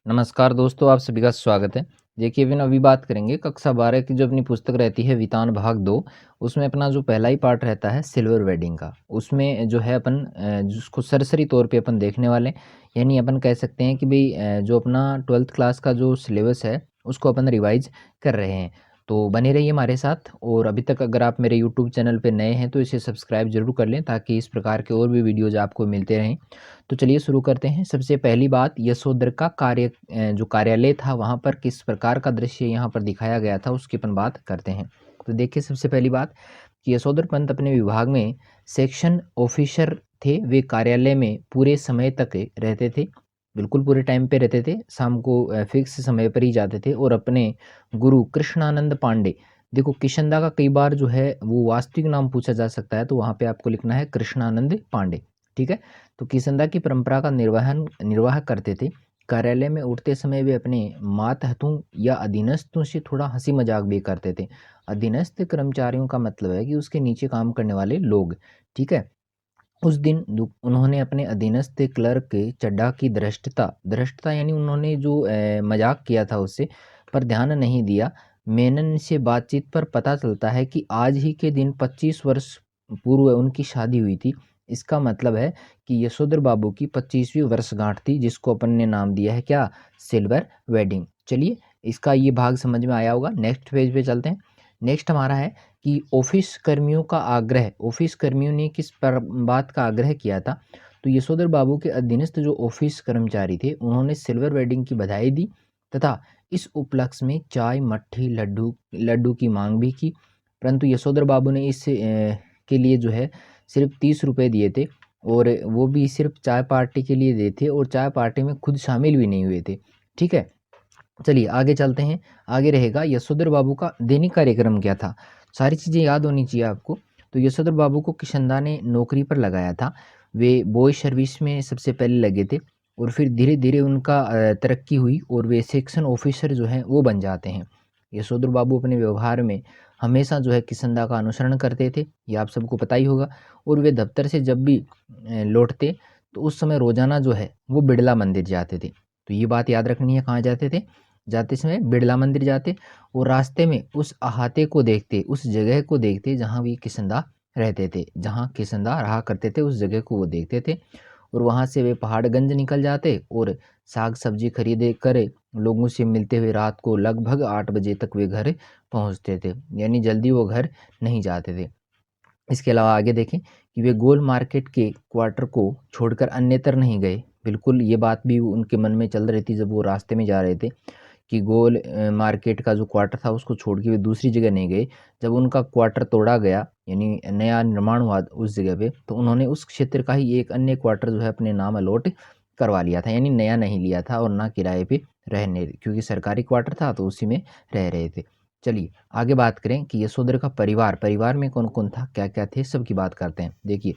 नमस्कार दोस्तों, आप सभी का स्वागत है। देखिए अभी बात करेंगे कक्षा 12 की जो अपनी पुस्तक रहती है वितान भाग 2। उसमें अपना जो पहला ही पार्ट रहता है सिल्वर वेडिंग का। उसमें जो है अपन जिसको सरसरी तौर पे अपन देखने वाले हैं, यानी अपन कह सकते हैं कि भाई जो अपना 12th क्लास का जो सिलेबस है उसको अपन रिवाइज कर रहे हैं। तो बने रहिए हमारे साथ, और अभी तक अगर आप मेरे यूट्यूब चैनल पे नए हैं तो इसे सब्सक्राइब जरूर कर लें ताकि इस प्रकार के और भी वीडियोज़ आपको मिलते रहें। तो चलिए शुरू करते हैं। सबसे पहली बात, यशोधर का जो कार्यालय था वहाँ पर किस प्रकार का दृश्य यहाँ पर दिखाया गया था उसकी अपन बात करते हैं। तो देखिए सबसे पहली बात कि यशोधर पंत अपने विभाग में सेक्शन ऑफिसर थे। वे कार्यालय में पूरे समय तक रहते थे, बिल्कुल पूरे टाइम पे रहते थे। शाम को फिक्स समय पर ही जाते थे और अपने गुरु कृष्णानंद पांडे, देखो किशनदा का कई बार जो है वो वास्तविक नाम पूछा जा सकता है, तो वहाँ पे आपको लिखना है कृष्णानंद पांडे। ठीक है। तो किसंदा की परंपरा का निर्वाह करते थे। कार्यालय में उठते समय वे अपने मातहतों या अधीनस्थों से थोड़ा हंसी मजाक भी करते थे। अधीनस्थ कर्मचारियों का मतलब है कि उसके नीचे काम करने वाले लोग। ठीक है। उस दिन उन्होंने अपने अधीनस्थ क्लर्क के चड्ढा की धृष्टता धृष्टता यानी उन्होंने जो मजाक किया था उससे पर ध्यान नहीं दिया। मेनन से बातचीत पर पता चलता है कि आज ही के दिन 25 वर्ष पूर्व उनकी शादी हुई थी। इसका मतलब है कि यशोधर बाबू की 25वीं वर्षगांठ थी, जिसको अपन ने नाम दिया है क्या, सिल्वर वेडिंग। चलिए इसका ये भाग समझ में आया होगा। नेक्स्ट पेज पे चलते हैं। नेक्स्ट हमारा है कि ऑफिस कर्मियों का आग्रह, ऑफिस कर्मियों ने किस पर बात का आग्रह किया था। तो यशोधर बाबू के अधीनस्थ जो ऑफिस कर्मचारी थे उन्होंने सिल्वर वेडिंग की बधाई दी तथा इस उपलक्ष्य में चाय मट्ठी लड्डू लड्डू की मांग भी की। परंतु यशोधर बाबू ने इस के लिए जो है सिर्फ 30 रुपये दिए थे, और वो भी सिर्फ चाय पार्टी के लिए दिए थे, और चाय पार्टी में खुद शामिल भी नहीं हुए थे। ठीक है। चलिए आगे चलते हैं। आगे रहेगा यशोधर बाबू का दैनिक कार्यक्रम क्या था। सारी चीज़ें याद होनी चाहिए आपको। तो यशोधर बाबू को किशनदा ने नौकरी पर लगाया था। वे बॉय सर्विस में सबसे पहले लगे थे, और फिर धीरे धीरे उनका तरक्की हुई और वे सेक्शन ऑफिसर जो हैं वो बन जाते हैं। यशोधर बाबू अपने व्यवहार में हमेशा जो है किशनदा का अनुसरण करते थे, ये आप सबको पता ही होगा। और वे दफ्तर से जब भी लौटते तो उस समय रोजाना जो है वो बिड़ला मंदिर जाते थे। तो ये बात याद रखनी है, कहाँ जाते थे, जाते समय बिड़ला मंदिर जाते, और रास्ते में उस अहाते को देखते, उस जगह को देखते जहाँ भी किशनदा रहते थे, जहाँ किशनदा रहा करते थे उस जगह को वो देखते थे। और वहाँ से वे पहाड़गंज निकल जाते और साग सब्जी खरीदे कर लोगों से मिलते हुए रात को लगभग 8 बजे तक वे घर पहुँचते थे, यानी जल्दी वो घर नहीं जाते थे। इसके अलावा आगे देखें कि वे गोल मार्केट के क्वार्टर को छोड़कर अन्यत्र नहीं गए। बिल्कुल ये बात भी उनके मन में चल रही थी जब वो रास्ते में जा रहे थे, कि गोल मार्केट का जो क्वार्टर था उसको छोड़ के वे दूसरी जगह नहीं गए। जब उनका क्वार्टर तोड़ा गया, यानी नया निर्माण हुआ उस जगह पे, तो उन्होंने उस क्षेत्र का ही एक अन्य क्वार्टर जो है अपने नाम अलॉट करवा लिया था, यानी नया नहीं लिया था और ना किराए पे रहने, क्योंकि सरकारी क्वार्टर था तो उसी में रह रहे थे। चलिए आगे बात करें कि यशोधर का परिवार, परिवार में कौन कौन था, क्या क्या थे, सबकी बात करते हैं। देखिए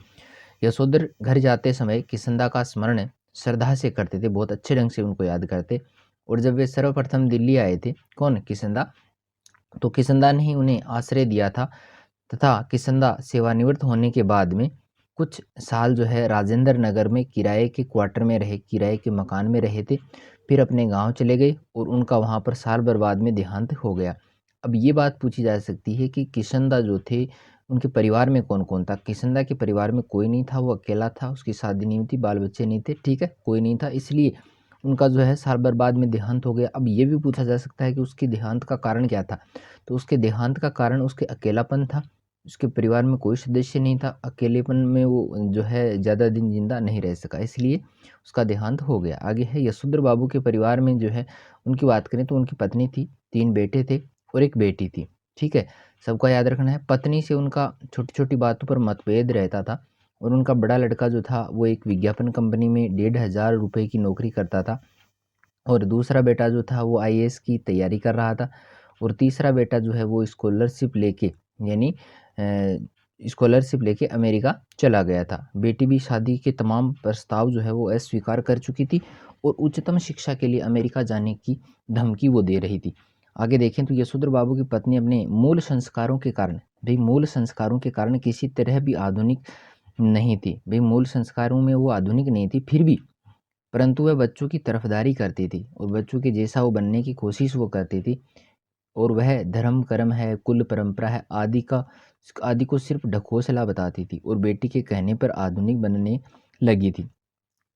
यशोधर घर जाते समय किशनदा का स्मरण श्रद्धा से करते थे, बहुत अच्छे ढंग से उनको याद करते। और जब वे सर्वप्रथम दिल्ली आए थे, कौन, किशनदा, तो किशनदा ने ही उन्हें आश्रय दिया था। तथा किशनदा सेवानिवृत्त होने के बाद में कुछ साल जो है राजेंद्र नगर में किराए के क्वार्टर में रहे, किराए के मकान में रहे थे। फिर अपने गांव चले गए और उनका वहां पर साल भर बाद में देहांत हो गया। अब ये बात पूछी जा सकती है कि किशनदा जो थे उनके परिवार में कौन कौन था। किशनदा के परिवार में कोई नहीं था, वो अकेला था, उसकी शादी नहीं हुई थी, बाल बच्चे नहीं थे। ठीक है, कोई नहीं था, इसलिए उनका जो है साल भर बाद में देहांत हो गया। अब ये भी पूछा जा सकता है कि उसके देहांत का कारण क्या था। तो उसके देहांत का कारण उसके अकेलापन था, उसके परिवार में कोई सदस्य नहीं था, अकेलेपन में वो जो है ज़्यादा दिन जिंदा नहीं रह सका, इसलिए उसका देहांत हो गया। आगे है यशोधर बाबू के परिवार में जो है उनकी बात करें तो उनकी पत्नी थी, 3 बेटे थे और एक बेटी थी। ठीक है, सबका याद रखना है। पत्नी से उनका छोटी छोटी बातों पर मतभेद रहता था, और उनका बड़ा लड़का जो था वो एक विज्ञापन कंपनी में 1,500 रुपये की नौकरी करता था, और दूसरा बेटा जो था वो आईएएस की तैयारी कर रहा था, और तीसरा बेटा जो है वो स्कॉलरशिप लेके, यानी स्कॉलरशिप लेके अमेरिका चला गया था। बेटी भी शादी के तमाम प्रस्ताव जो है वो अस्वीकार कर चुकी थी, और उच्चतम शिक्षा के लिए अमेरिका जाने की धमकी वो दे रही थी। आगे देखें तो यशोधर बाबू की पत्नी अपने मूल संस्कारों के कारण, भाई मूल संस्कारों के कारण किसी तरह भी आधुनिक नहीं थी, भाई मूल संस्कारों में वो आधुनिक नहीं थी, फिर भी परंतु वह बच्चों की तरफदारी करती थी और बच्चों के जैसा वो बनने की कोशिश वो करती थी। और वह धर्म कर्म है, कुल परंपरा है आदि को सिर्फ ढकोसला बताती थी और बेटी के कहने पर आधुनिक बनने लगी थी,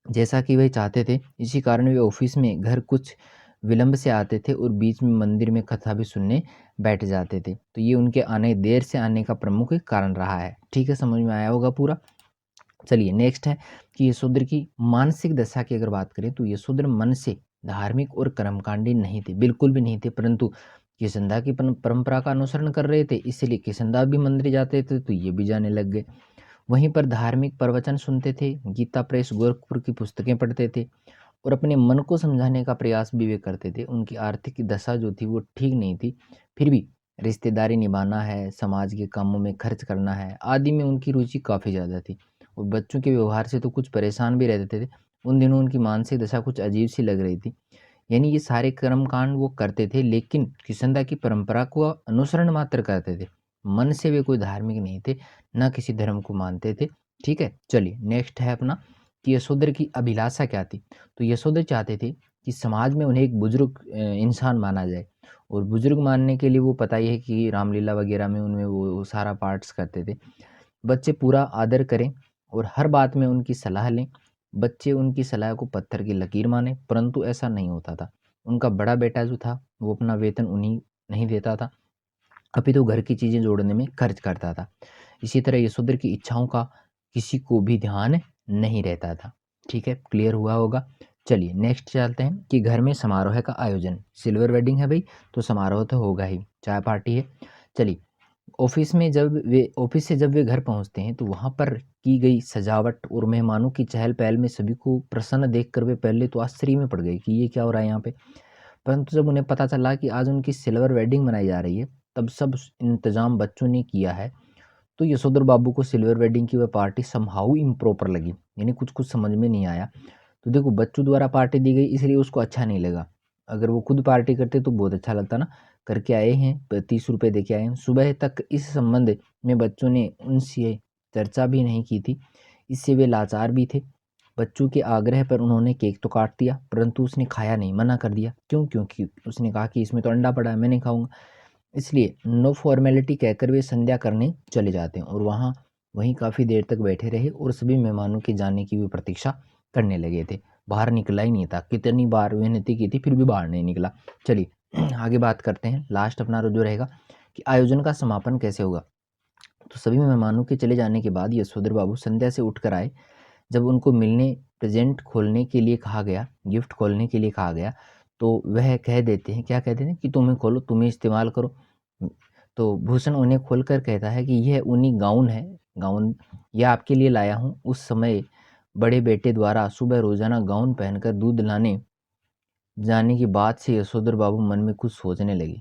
जैसा कि वह चाहते थे। इसी कारण वे ऑफिस में घर कुछ विलंब से आते थे और बीच में मंदिर में कथा भी सुनने बैठ जाते थे। तो ये उनके आने देर से आने का प्रमुख कारण रहा है। ठीक है, समझ में आया होगा पूरा। चलिए नेक्स्ट है कि यशोधर की मानसिक दशा की अगर बात करें तो यशोधर मन से धार्मिक और कर्मकांडी नहीं थे, बिल्कुल भी नहीं थे, परंतु किसंदा की परंपरा का अनुसरण कर रहे थे, इसलिए किसंदा भी मंदिर जाते थे तो ये भी जाने लग गए। वहीं पर धार्मिक प्रवचन सुनते थे, गीता प्रेस गोरखपुर की पुस्तकें पढ़ते थे और अपने मन को समझाने का प्रयास भी वे करते थे। उनकी आर्थिक दशा जो थी वो ठीक नहीं थी, फिर भी रिश्तेदारी निभाना है, समाज के कामों में खर्च करना है आदि में उनकी रुचि काफ़ी ज़्यादा थी और बच्चों के व्यवहार से तो कुछ परेशान भी रहते थे। उन दिनों उनकी मानसिक दशा कुछ अजीब सी लग रही थी। यानी ये सारे कर्मकांड वो करते थे लेकिन किसंदा की परंपरा को अनुसरण मात्र करते थे, मन से वे कोई धार्मिक नहीं थे, ना किसी धर्म को मानते थे। ठीक है, चलिए नेक्स्ट है अपना कि यशोधर की अभिलाषा क्या थी। तो यशोधर चाहते थे कि समाज में उन्हें एक बुजुर्ग इंसान माना जाए और बुजुर्ग मानने के लिए वो पता ही है कि रामलीला वगैरह में उनमें वो सारा पार्ट्स करते थे। बच्चे पूरा आदर करें और हर बात में उनकी सलाह लें। बच्चे उनकी सलाह को पत्थर की लकीर माने, परंतु ऐसा नहीं होता था। उनका बड़ा बेटा जो था वो अपना वेतन उन्हीं नहीं देता था, अपितु घर की चीज़ें जोड़ने में खर्च करता था। इसी तरह यशोधर की इच्छाओं का किसी को भी ध्यान नहीं रहता था। ठीक है, क्लियर हुआ होगा। चलिए नेक्स्ट चलते हैं कि घर में समारोह का आयोजन। सिल्वर वेडिंग है भाई, तो समारोह तो होगा ही, चाय पार्टी है। चलिए ऑफिस से जब वे घर पहुंचते हैं तो वहां पर की गई सजावट और मेहमानों की चहल पहल में सभी को प्रसन्न देखकर वे पहले तो आश्चर्य में पड़ गए कि ये क्या हो रहा है यहाँ पे। परंतु जब उन्हें पता चला कि आज उनकी सिल्वर वेडिंग मनाई जा रही है, तब सब इंतजाम बच्चों ने किया है, तो यशोधर बाबू को सिल्वर वेडिंग की वह पार्टी समहाउ इम्प्रॉपर लगी, यानी कुछ कुछ समझ में नहीं आया। तो देखो बच्चों द्वारा पार्टी दी गई इसलिए उसको अच्छा नहीं लगा। अगर वो खुद पार्टी करते तो बहुत अच्छा लगता ना। करके आए हैं, 30 रुपये दे के आए हैं। सुबह तक इस संबंध में बच्चों ने उनसे चर्चा भी नहीं की थी, इससे वे लाचार भी थे। बच्चों के आग्रह पर उन्होंने केक तो काट दिया, परंतु उसने खाया नहीं, मना कर दिया। क्यों? क्योंकि उसने कहा कि इसमें तो अंडा पड़ा है, मैं नहीं खाऊंगा। इसलिए नो फॉर्मेलिटी कहकर वे संध्या करने चले जाते हैं और वहीं काफ़ी देर तक बैठे रहे और सभी मेहमानों के जाने की भी प्रतीक्षा करने लगे थे। बाहर निकला ही नहीं था, कितनी बार विनती की थी फिर भी बाहर नहीं निकला। चलिए आगे बात करते हैं। लास्ट अपना जो रहेगा कि आयोजन का समापन कैसे होगा। तो सभी मेहमानों के चले जाने के बाद यशोधर बाबू संध्या से उठकर आए। जब उनको मिलने प्रेजेंट खोलने के लिए कहा गया, गिफ्ट खोलने के लिए कहा गया, तो वह कह देते हैं, क्या कहते हैं कि तुम्हें खोलो, तुम्हें इस्तेमाल करो। तो भूषण उन्हें खोलकर कहता है कि यह ऊनी गाउन है, गाउन यह आपके लिए लाया हूँ। उस समय बड़े बेटे द्वारा सुबह रोजाना गाउन पहनकर दूध लाने जाने की बात से यशोधर बाबू मन में कुछ सोचने लगे।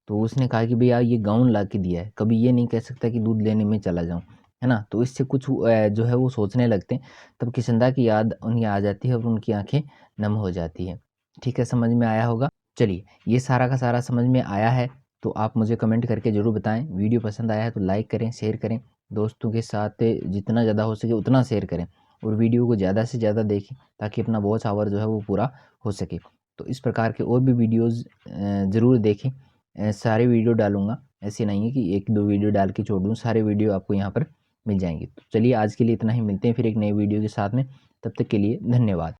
तो उसने कहा कि भैया ये गाउन ला के दिया है, कभी ये नहीं कह सकता कि दूध लेने में चला जाऊं, है ना। तो इससे कुछ जो है वो सोचने लगते हैं। तब किशंदा की याद उन्हें आ जाती है और उनकी आंखें नम हो जाती है। ठीक है, समझ में आया होगा। चलिए ये सारा का सारा समझ में आया है तो आप मुझे कमेंट करके ज़रूर बताएं। वीडियो पसंद आया है तो लाइक करें, शेयर करें, दोस्तों के साथ जितना ज़्यादा हो सके उतना शेयर करें और वीडियो को ज़्यादा से ज़्यादा देखें ताकि अपना वॉच आवर जो है वो पूरा हो सके। तो इस प्रकार के और भी वीडियोज़ ज़रूर देखें। सारे वीडियो डालूँगा, ऐसे नहीं है कि एक दो वीडियो डाल के छोड़ दूँ, सारे वीडियो आपको यहाँ पर मिल जाएंगे। तो चलिए आज के लिए इतना ही, मिलते हैं फिर एक नई वीडियो के साथ में। तब तक के लिए धन्यवाद।